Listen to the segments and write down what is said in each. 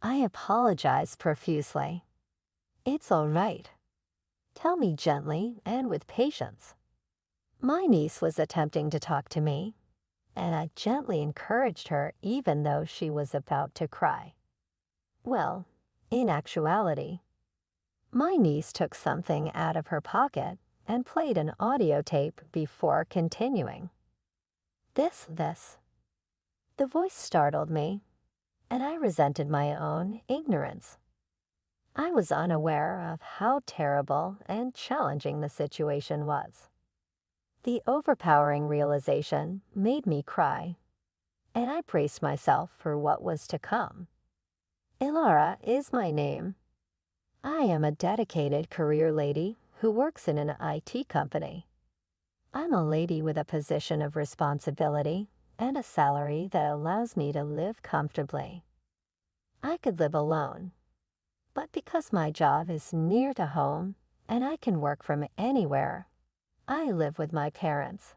I apologized profusely. "It's all right. Tell me gently and with patience." My niece was attempting to talk to me, and I gently encouraged her even though she was about to cry. Well, in actuality, my niece took something out of her pocket and played an audio tape before continuing. This. The voice startled me, and I resented my own ignorance. I was unaware of how terrible and challenging the situation was. The overpowering realization made me cry, and I braced myself for what was to come. Ilara is my name. I am a dedicated career lady who works in an IT company. I'm a lady with a position of responsibility and a salary that allows me to live comfortably. I could live alone, but because my job is near to home and I can work from anywhere, I live with my parents.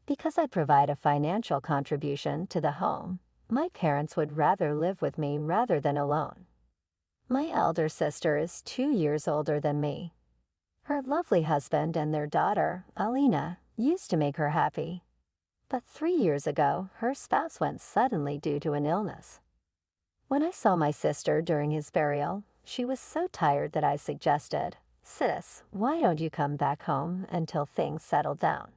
Because I provide a financial contribution to the home, my parents would rather live with me rather than alone. My elder sister is 2 years older than me. Her lovely husband and their daughter, Alina, used to make her happy. But 3 years ago, her spouse went suddenly due to an illness. When I saw my sister during his burial, she was so tired that I suggested, "Sis, why don't you come back home until things settle down?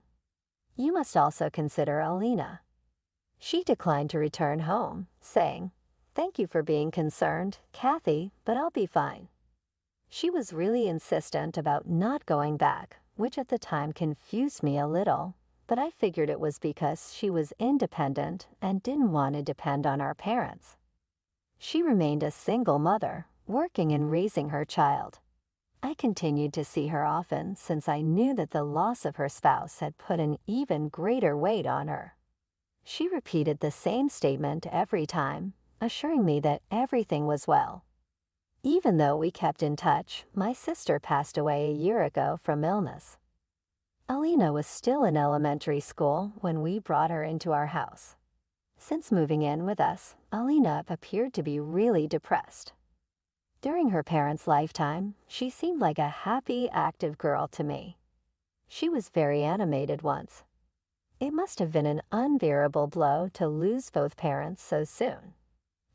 You must also consider Alina." She declined to return home, saying, "Thank you for being concerned, Kathy, but I'll be fine." She was really insistent about not going back, which at the time confused me a little, but I figured it was because she was independent and didn't want to depend on our parents. She remained a single mother, working and raising her child. I continued to see her often since I knew that the loss of her spouse had put an even greater weight on her. She repeated the same statement every time, assuring me that everything was well. Even though we kept in touch, my sister passed away a year ago from illness. Alina was still in elementary school when we brought her into our house. Since moving in with us, Alina appeared to be really depressed. During her parents' lifetime, she seemed like a happy, active girl to me. She was very animated once. It must have been an unbearable blow to lose both parents so soon.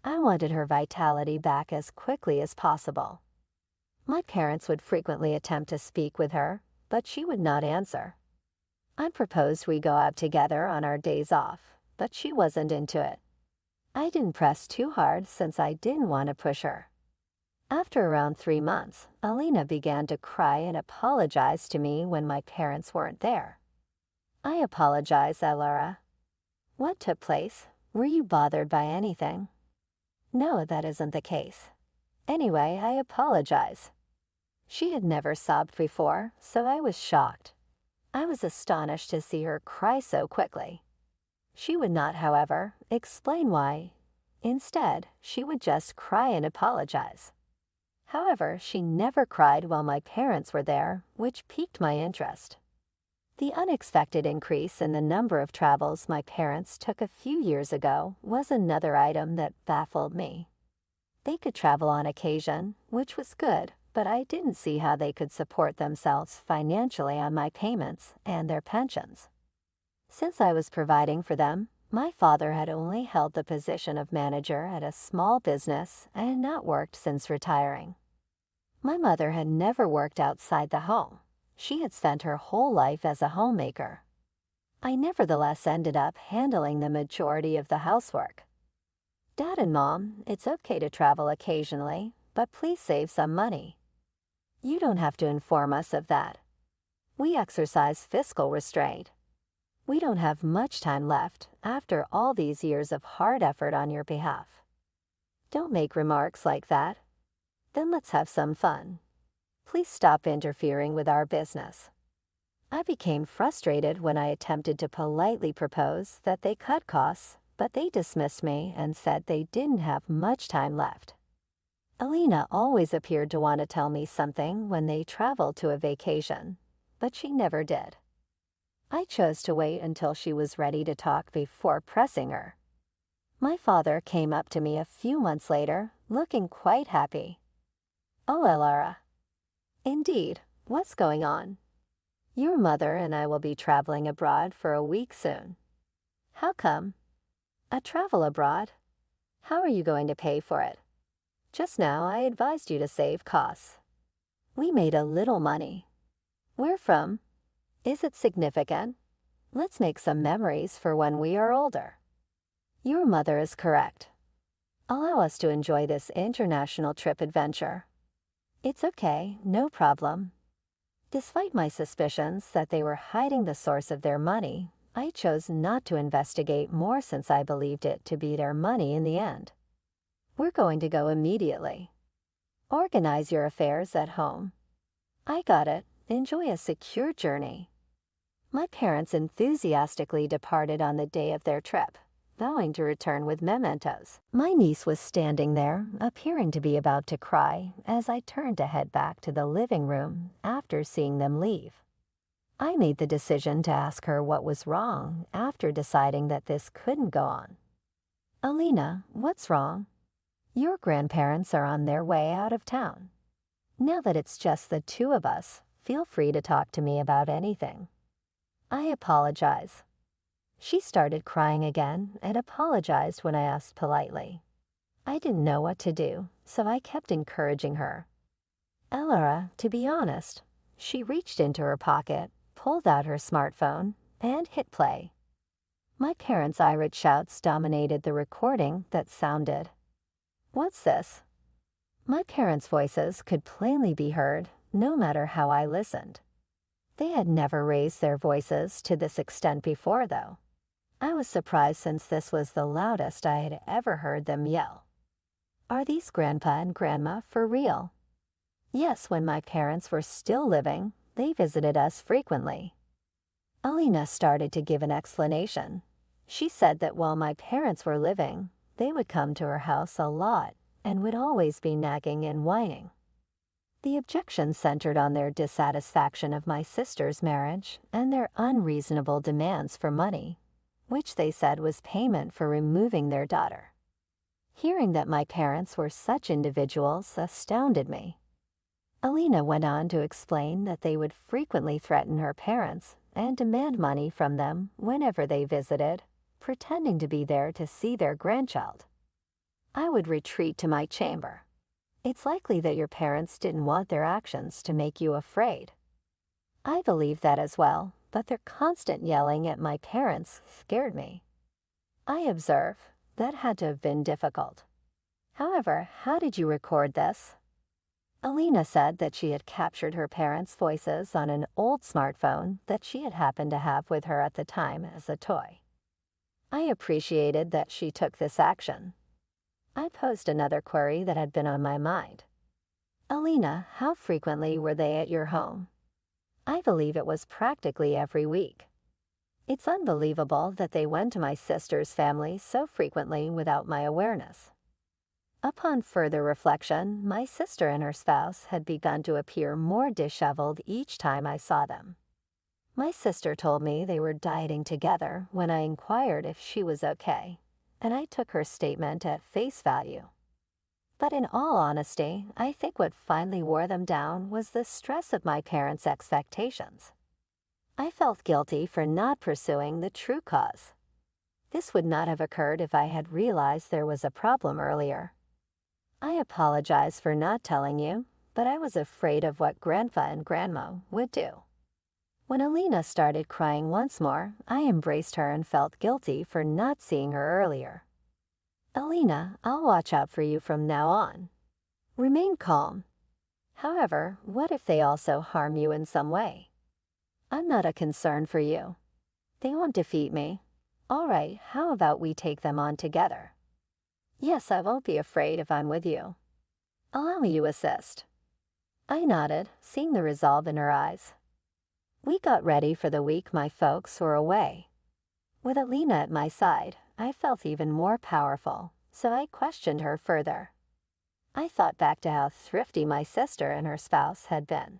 I wanted her vitality back as quickly as possible. My parents would frequently attempt to speak with her, but she would not answer. I proposed we go out together on our days off, but she wasn't into it. I didn't press too hard since I didn't want to push her. After around 3 months, Alina began to cry and apologize to me when my parents weren't there. "I apologize, Ilara. What took place? Were you bothered by anything?" "No, that isn't the case. Anyway, I apologize." She had never sobbed before, so I was shocked. I was astonished to see her cry so quickly. She would not, however, explain why. Instead, she would just cry and apologize. However, she never cried while my parents were there, which piqued my interest. The unexpected increase in the number of travels my parents took a few years ago was another item that baffled me. They could travel on occasion, which was good, but I didn't see how they could support themselves financially on my payments and their pensions. Since I was providing for them, my father had only held the position of manager at a small business and not worked since retiring. My mother had never worked outside the home. She had spent her whole life as a homemaker. I nevertheless ended up handling the majority of the housework. "Dad and Mom, it's okay to travel occasionally, but please save some money. You don't have to inform us of that. We exercise fiscal restraint. We don't have much time left after all these years of hard effort on your behalf. Don't make remarks like that. Then let's have some fun. Please stop interfering with our business." I became frustrated when I attempted to politely propose that they cut costs, but they dismissed me and said they didn't have much time left. Alina always appeared to want to tell me something when they traveled to a vacation, but she never did. I chose to wait until she was ready to talk before pressing her. My father came up to me a few months later looking quite happy. Oh, Elara. Indeed, what's going on? Your mother and I will be traveling abroad for a week soon. How come? A travel abroad? How are you going to pay for it? Just now I advised you to save costs. We made a little money. Where from? Is it significant? Let's make some memories for when we are older. Your mother is correct. Allow us to enjoy this international trip adventure. It's okay, no problem. Despite my suspicions that they were hiding the source of their money, I chose not to investigate more since I believed it to be their money in the end. We're going to go immediately. Organize your affairs at home. I got it. Enjoy a secure journey. My parents enthusiastically departed on the day of their trip, vowing to return with mementos. My niece was standing there, appearing to be about to cry, as I turned to head back to the living room after seeing them leave. I made the decision to ask her what was wrong after deciding that this couldn't go on. Alina, what's wrong? Your grandparents are on their way out of town. Now that it's just the two of us, feel free to talk to me about anything. I apologize. She started crying again and apologized when I asked politely. I didn't know what to do, so I kept encouraging her. Elara, to be honest, she reached into her pocket, pulled out her smartphone, and hit play. My parents' irate shouts dominated the recording that sounded. What's this? My parents' voices could plainly be heard, no matter how I listened. They had never raised their voices to this extent before, though. I was surprised since this was the loudest I had ever heard them yell. Are these Grandpa and Grandma for real? Yes, when my parents were still living, they visited us frequently. Alina started to give an explanation. She said that while my parents were living, they would come to her house a lot and would always be nagging and whining. The objections centered on their dissatisfaction of my sister's marriage and their unreasonable demands for money, which they said was payment for removing their daughter. Hearing that my parents were such individuals astounded me. Alina went on to explain that they would frequently threaten her parents and demand money from them whenever they visited, pretending to be there to see their grandchild. I would retreat to my chamber. It's likely that your parents didn't want their actions to make you afraid. I believe that as well, but their constant yelling at my parents scared me. I observe that had to have been difficult. However, how did you record this? Alina said that she had captured her parents' voices on an old smartphone that she had happened to have with her at the time as a toy. I appreciated that she took this action. I posed another query that had been on my mind. Alina, how frequently were they at your home? I believe it was practically every week. It's unbelievable that they went to my sister's family so frequently without my awareness. Upon further reflection, my sister and her spouse had begun to appear more disheveled each time I saw them. My sister told me they were dieting together when I inquired if she was okay, and I took her statement at face value. But in all honesty, I think what finally wore them down was the stress of my parents' expectations. I felt guilty for not pursuing the true cause. This would not have occurred if I had realized there was a problem earlier. I apologize for not telling you, but I was afraid of what Grandpa and Grandma would do. When Alina started crying once more, I embraced her and felt guilty for not seeing her earlier. Alina, I'll watch out for you from now on. Remain calm. However, what if they also harm you in some way? I'm not a concern for you. They won't defeat me. All right, how about we take them on together? Yes, I won't be afraid if I'm with you. Allow me to assist. I nodded, seeing the resolve in her eyes. We got ready for the week my folks were away. With Alina at my side, I felt even more powerful, so I questioned her further. I thought back to how thrifty my sister and her spouse had been.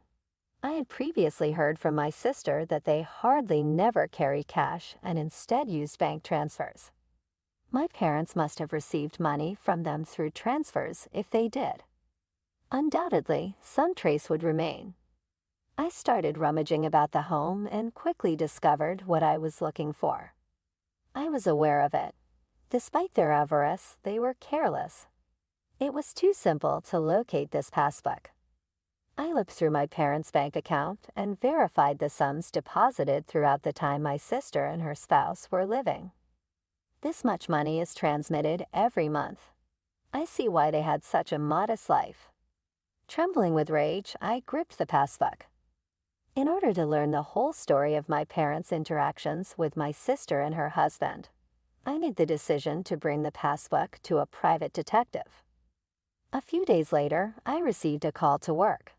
I had previously heard from my sister that they hardly never carry cash and instead use bank transfers. My parents must have received money from them through transfers if they did. Undoubtedly, some trace would remain. I started rummaging about the home and quickly discovered what I was looking for. I was aware of it. Despite their avarice, they were careless. It was too simple to locate this passbook. I looked through my parents' bank account and verified the sums deposited throughout the time my sister and her spouse were living. This much money is transmitted every month. I see why they had such a modest life. Trembling with rage, I gripped the passbook. In order to learn the whole story of my parents' interactions with my sister and her husband, I made the decision to bring the passbook to a private detective. A few days later, I received a call to work.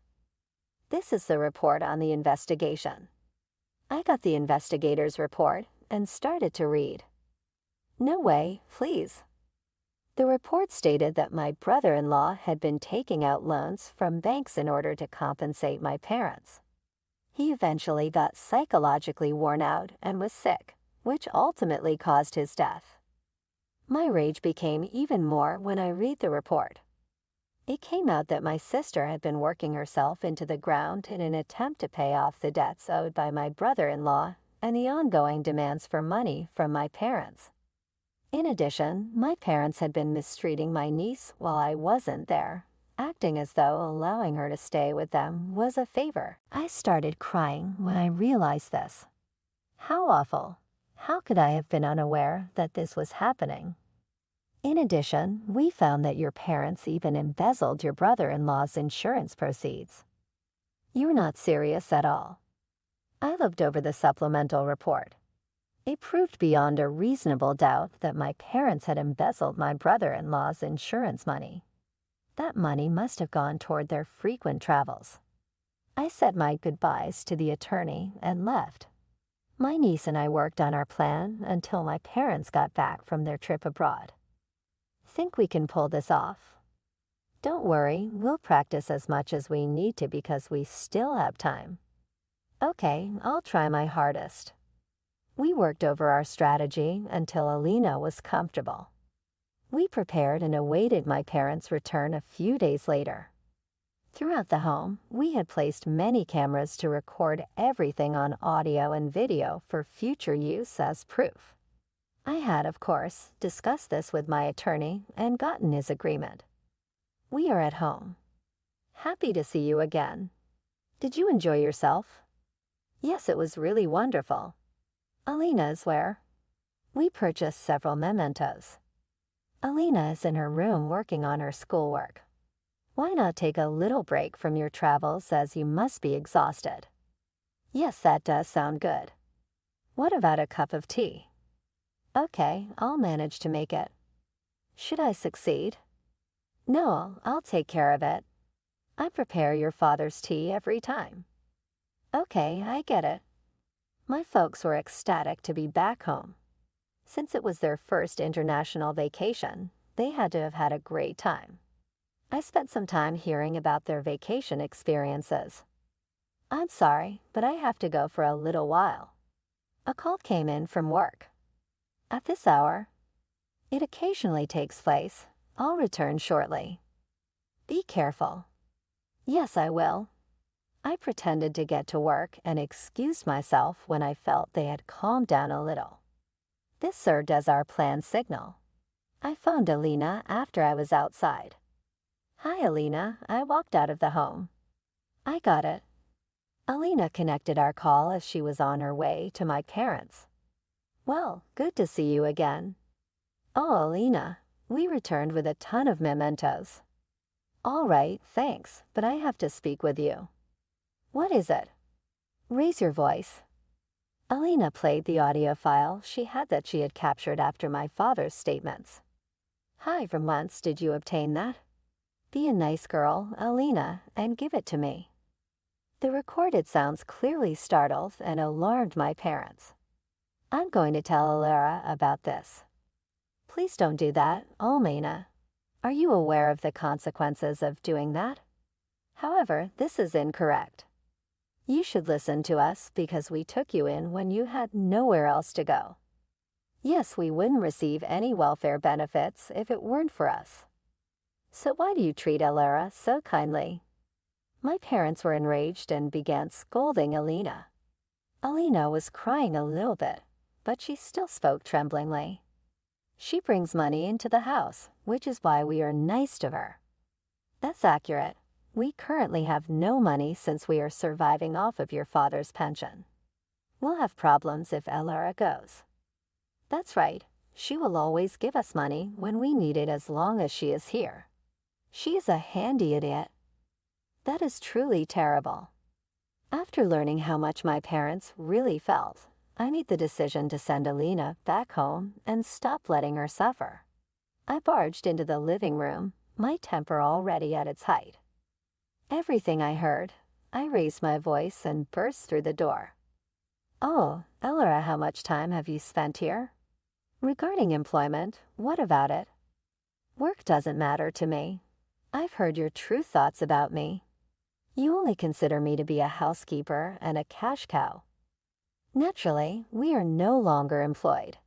This is the report on the investigation. I got the investigator's report and started to read. No way, please. The report stated that my brother-in-law had been taking out loans from banks in order to compensate my parents. He eventually got psychologically worn out and was sick, which ultimately caused his death. My rage became even more when I read the report. It came out that my sister had been working herself into the ground in an attempt to pay off the debts owed by my brother-in-law and the ongoing demands for money from my parents. In addition, my parents had been mistreating my niece while I wasn't there, acting as though allowing her to stay with them was a favor. I started crying when I realized this. How awful! How could I have been unaware that this was happening? In addition, we found that your parents even embezzled your brother-in-law's insurance proceeds. You're not serious at all. I looked over the supplemental report. It proved beyond a reasonable doubt that my parents had embezzled my brother-in-law's insurance money. That money must have gone toward their frequent travels. I said my goodbyes to the attorney and left. My niece and I worked on our plan until my parents got back from their trip abroad. Think we can pull this off? Don't worry, we'll practice as much as we need to because we still have time. Okay, I'll try my hardest. We worked over our strategy until Alina was comfortable. We prepared and awaited my parents' return a few days later. Throughout the home, we had placed many cameras to record everything on audio and video for future use as proof. I had, of course, discussed this with my attorney and gotten his agreement. We are at home. Happy to see you again. Did you enjoy yourself? Yes, it was really wonderful. Alina is where? We purchased several mementos. Alina is in her room working on her schoolwork. Why not take a little break from your travels as you must be exhausted? Yes, that does sound good. What about a cup of tea? Okay, I'll manage to make it. Should I succeed? No, I'll take care of it. I prepare your father's tea every time. Okay, I get it. My folks were ecstatic to be back home. Since it was their first international vacation, they had to have had a great time. I spent some time hearing about their vacation experiences. I'm sorry, but I have to go for a little while. A call came in from work. At this hour? It occasionally takes place. I'll return shortly. Be careful. Yes, I will. I pretended to get to work and excused myself when I felt they had calmed down a little. This served as our planned signal. I phoned Alina after I was outside. Hi, Alina. I walked out of the home. I got it. Alina connected our call as she was on her way to my parents. Well, good to see you again. Oh, Alina, we returned with a ton of mementos. All right, thanks, but I have to speak with you. What is it? Raise your voice. Alina played the audio file she had captured after my father's statements. Hi, from whence did you obtain that? Be a nice girl, Alina, and give it to me. The recorded sounds clearly startled and alarmed my parents. I'm going to tell Alara about this. Please don't do that, Almena. Are you aware of the consequences of doing that? However, this is incorrect. You should listen to us because we took you in when you had nowhere else to go. Yes, we wouldn't receive any welfare benefits if it weren't for us. So why do you treat Alara so kindly? My parents were enraged and began scolding Alina. Alina was crying a little bit, but she still spoke tremblingly. She brings money into the house, which is why we are nice to her. That's accurate. We currently have no money since we are surviving off of your father's pension. We'll have problems if Alara goes. That's right. She will always give us money when we need it as long as she is here. She is a handy idiot. That is truly terrible. After learning how much my parents really felt, I made the decision to send Alina back home and stop letting her suffer. I barged into the living room, my temper already at its height. Everything I heard, I raised my voice and burst through the door. Oh, Elora, how much time have you spent here? Regarding employment, what about it? Work doesn't matter to me. I've heard your true thoughts about me. You only consider me to be a housekeeper and a cash cow. Naturally, we are no longer employed.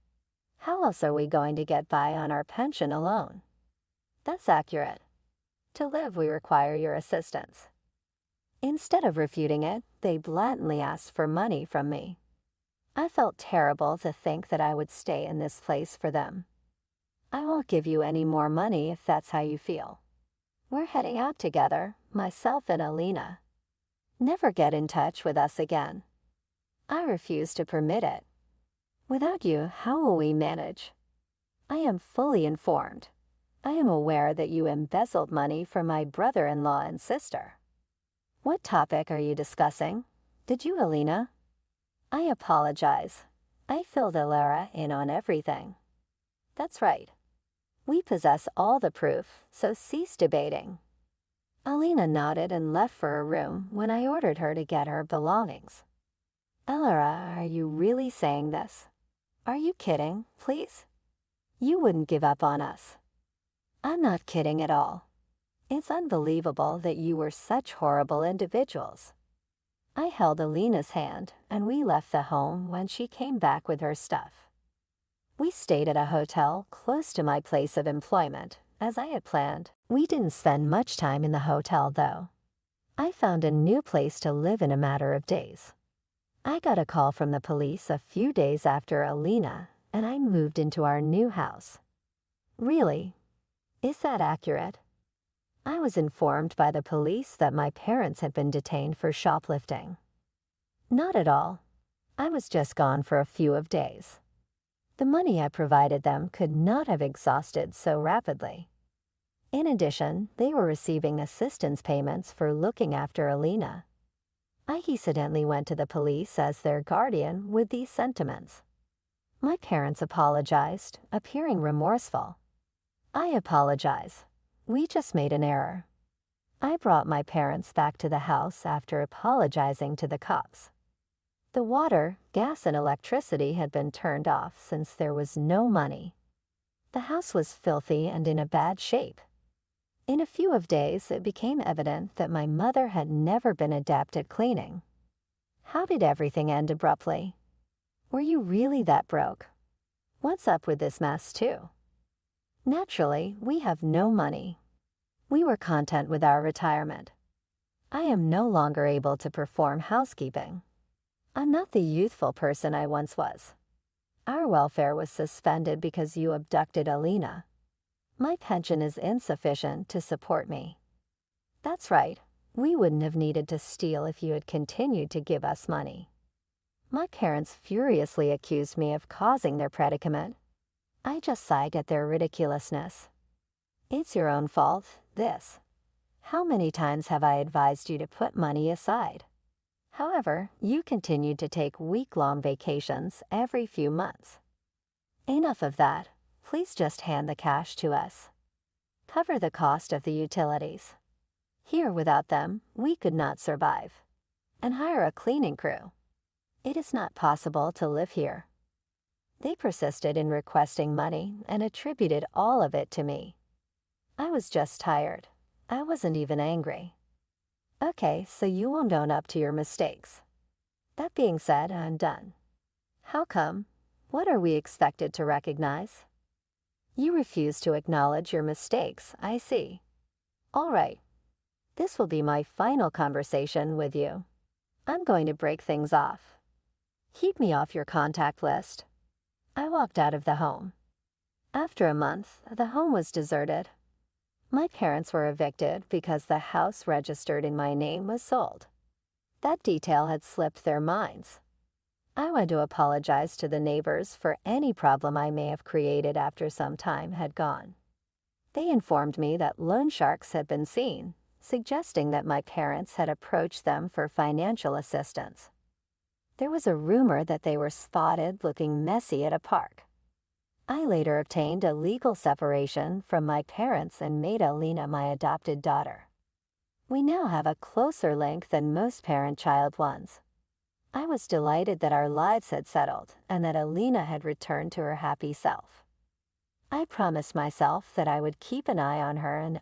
How else are we going to get by on our pension alone? That's accurate. To live, we require your assistance. Instead of refuting it, they blatantly asked for money from me. I felt terrible to think that I would stay in this place for them. I won't give you any more money if that's how you feel. We're heading out together, myself and Alina. Never get in touch with us again. I refuse to permit it. Without you, how will we manage? I am fully informed. I am aware that you embezzled money from my brother-in-law and sister. What topic are you discussing? Did you, Alina? I apologize. I filled Alara in on everything. That's right. We possess all the proof, so cease debating. Alina nodded and left for her room when I ordered her to get her belongings. Alara, are you really saying this? Are you kidding, please? You wouldn't give up on us. I'm not kidding at all. It's unbelievable that you were such horrible individuals. I held Alina's hand and we left the home when she came back with her stuff. We stayed at a hotel close to my place of employment, as I had planned. We didn't spend much time in the hotel, though. I found a new place to live in a matter of days. I got a call from the police a few days after Alina, and I moved into our new house. Really? Is that accurate? I was informed by the police that my parents had been detained for shoplifting. Not at all. I was just gone for a few of days. The money I provided them could not have exhausted so rapidly. In addition, they were receiving assistance payments for looking after Alina. I incidentally went to the police as their guardian with these sentiments. My parents apologized, appearing remorseful. I apologize. We just made an error. I brought my parents back to the house after apologizing to the cops. The water, gas, and electricity had been turned off since there was no money. The house was filthy and in a bad shape. In a few of days, it became evident that my mother had never been adept at cleaning. How did everything end abruptly? Were you really that broke? What's up with this mess, too? Naturally, we have no money. We were content with our retirement. I am no longer able to perform housekeeping. I'm not the youthful person I once was. Our welfare was suspended because you abducted Alina. My pension is insufficient to support me. That's right. We wouldn't have needed to steal if you had continued to give us money. My parents furiously accused me of causing their predicament. I just sighed at their ridiculousness. It's your own fault, this. How many times have I advised you to put money aside? However, you continued to take week-long vacations every few months. Enough of that. Please just hand the cash to us. Cover the cost of the utilities. Here, without them, we could not survive. And hire a cleaning crew. It is not possible to live here. They persisted in requesting money and attributed all of it to me. I was just tired. I wasn't even angry. Okay, so you won't own up to your mistakes. That being said, I'm done. How come? What are we expected to recognize? You refuse to acknowledge your mistakes, I see. All right. This will be my final conversation with you. I'm going to break things off. Keep me off your contact list. I walked out of the home. After a month, the home was deserted. My parents were evicted because the house registered in my name was sold. That detail had slipped their minds. I went to apologize to the neighbors for any problem I may have created after some time had gone. They informed me that loan sharks had been seen, suggesting that my parents had approached them for financial assistance. There was a rumor that they were spotted looking messy at a park. I later obtained a legal separation from my parents and made Alina my adopted daughter. We now have a closer link than most parent-child ones. I was delighted that our lives had settled and that Alina had returned to her happy self. I promised myself that I would keep an eye on her and